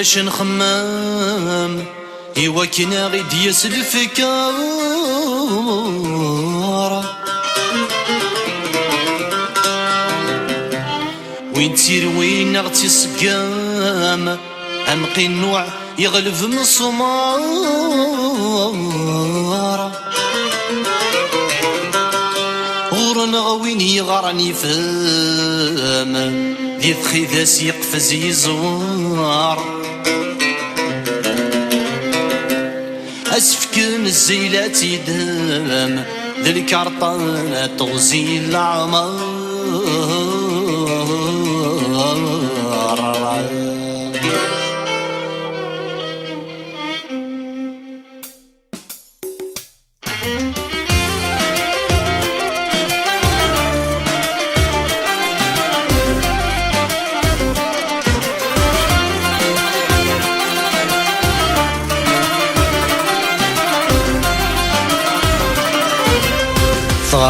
باش نخمم إوا كنا غيد يسلفكار وين تسير وين اغتي الصقام أنقي النوع يغلب من الصمار غورنا وين يغرني فام ذي ثخيذاس يقفز يزوار أسفكن الزيلات يدام ذي الكارطان تغزي العمار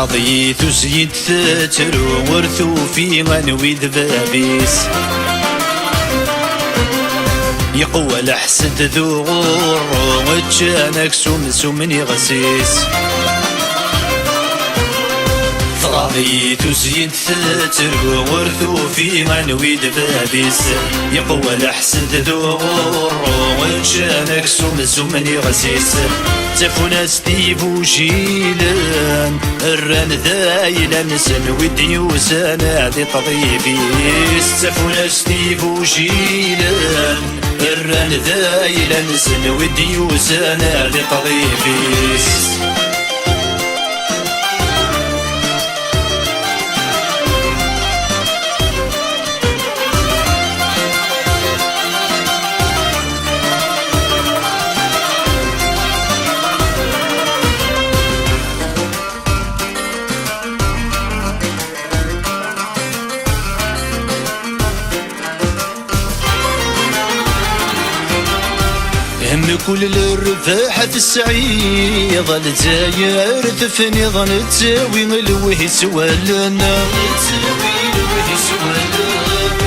فاضي تزيد تترو ورثو في غنوي ذبابيس يقوى الحسد ذو غور وجانك سمني غسيس فاضي تزيد تترو ورثو في غنوي ذبابيس يقوى الحسد ذو غور وجانك سمني غسيس تفونا ستيفو جيلان الران ذايلا نسن وديوسان هذي طبيبيس تفونا ستيفو جيلان الران ذايلا نسن وديوسان هذي طبيبيس هم كل الرفاحة السعيدة الجزائر تفني ظن تساوي الوهي سوالنا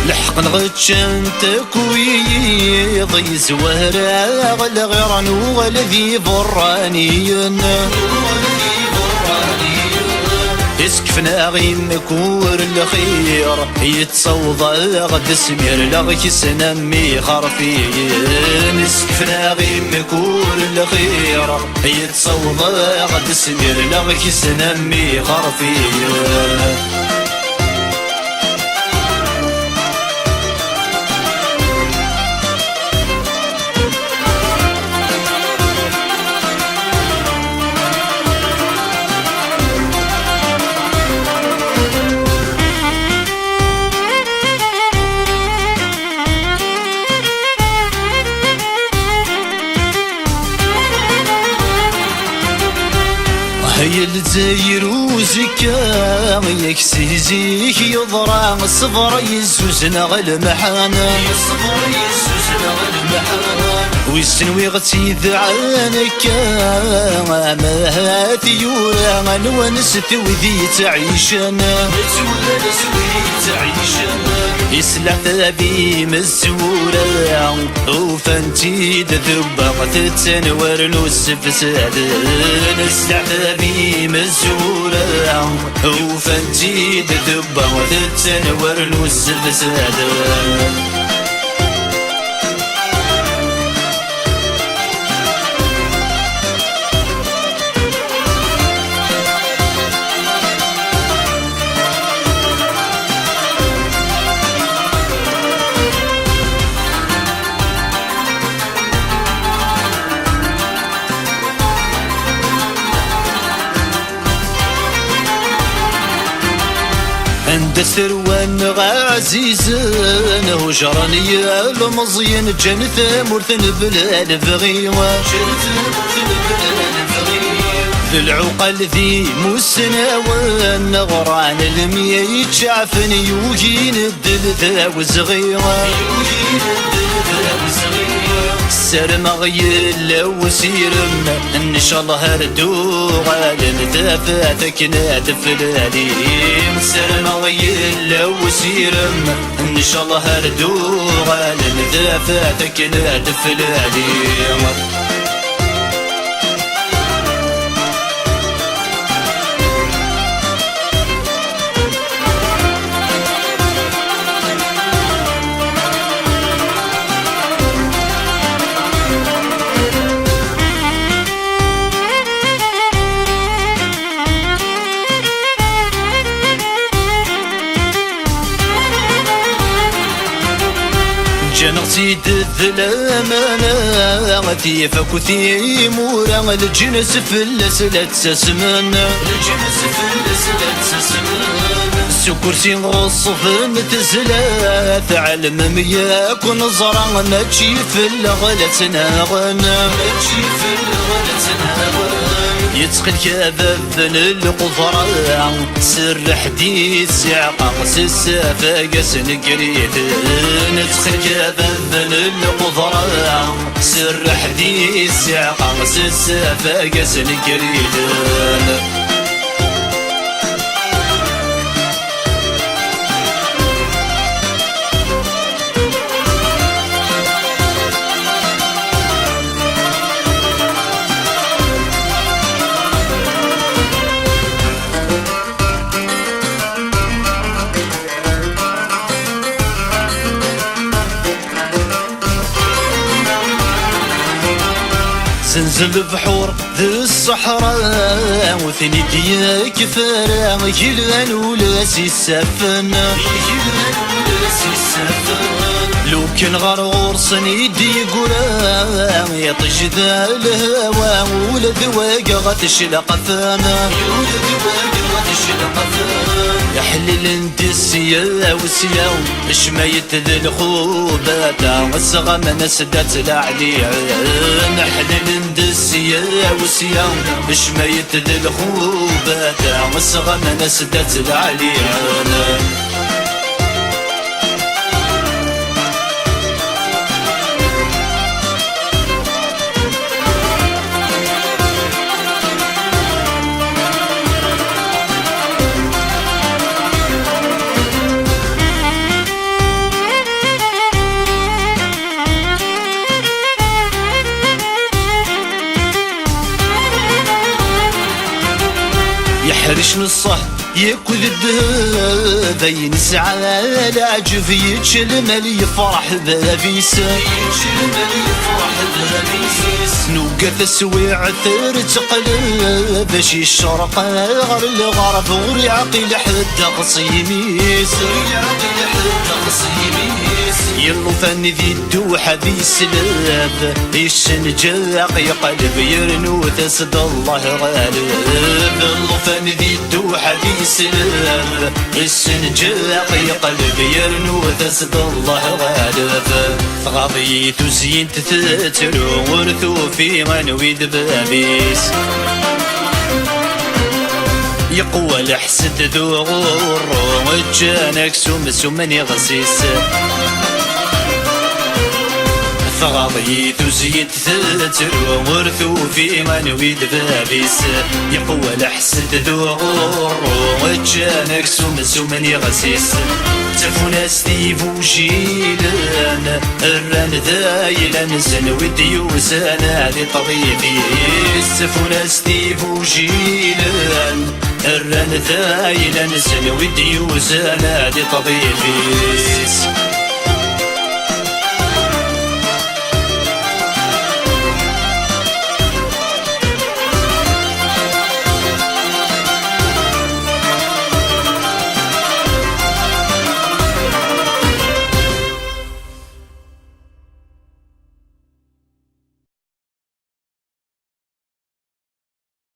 لحق نغتشان تكوي ضي زوهرة غلا غيران وغلا ذي برانينا يسكفنا غي مكور الخير يتصوضى غد سمير لغي سنمي خرفين يسكفنا غي مكور الخير يتصوضى غد سمير لغي سنمي خرفين هي الجزائر وزكا يكسي زيك يضرع الصبر يزوزنا غالمحانا ويسنوي غتيد عنك ما هاتي يورا ونست وذي تعيشنا يسلع ثابي مزورا وفانتي دذبا تتنور السفساد نسلع ثابي مزورا وفانتي دذبا تتنور السفساد عند الثروان عزيزان هجراني المزين جنة مرثن بلا بغيوة ذي العقل ذي مسناوان غران المية يتشعفن يوجين الدل ذا وزغيوة سرم غيل وسيرم ان شاء الله هردو غالم ذافاتك نادف الاليم سرم غيل وسيرم ان شاء الله هردو غالم ذافاتك نادف الاليم جنسي الظلام انا غثيفك وثيمورا الجنس فلسلت سسمن الجنس فلسلت سسمن سكرسي غصف متزلات علم مياك ونظرا ماشي في الغلت ناغن ماشي في الغلت ناغن يتقل كذب القضران سر حديث عقاقس السفاقس نقريت نتقل كذب القضران سر حديث عقاقس السفاقس نقريت زنزل بحور ذي الصحراء وثني دياك فراغ جلان ولاسي السفن جلان ولاسي السفن لو كان غرغور صنيدي قرام يطيش ذا الهوا ولا ذواق غتشلق فانا ولا ذواق غتشلق فانا يحلل اندسيا وسيا شميت ذي الخوبات الصغى من سدات العليا نحلل اندسيا وسيا شميت ذي الخوبات الصغى من سدات العليا يحرش نصه ياكل الذهب ينسعى العجف يتشل مالي يفرح بابيس يتشل مالي يفرح بابيس نوقف السويع ثير تقلب باش يشرق غير الغرب وري عقيل حد قصيميس وري عقيل حد قصيميس يلو فاني ذي الدوحة ذي سلاب الشنجاق يقلب يرنو تسد الله غالب يلو فاني ذي الدوحة ذي سلاب الشنجاق يقلب يرنو تسد الله غالب غضيت وزينت تتلو ورثو في غنويد بابيس يقوى الحسد ذو غور وجانك سمني غسيس فغضيت وزيت تتلو ورثو في غنويد بابيس يقوى الحسد ذو غور وجانك سمني غسيس تفونا ستيفو جيلان الران ذايلان زنوي ديوسانا لي طبيبي تفونا ستيفو جيلان الران ذايلان زنوي ديوسانا لي طبيبي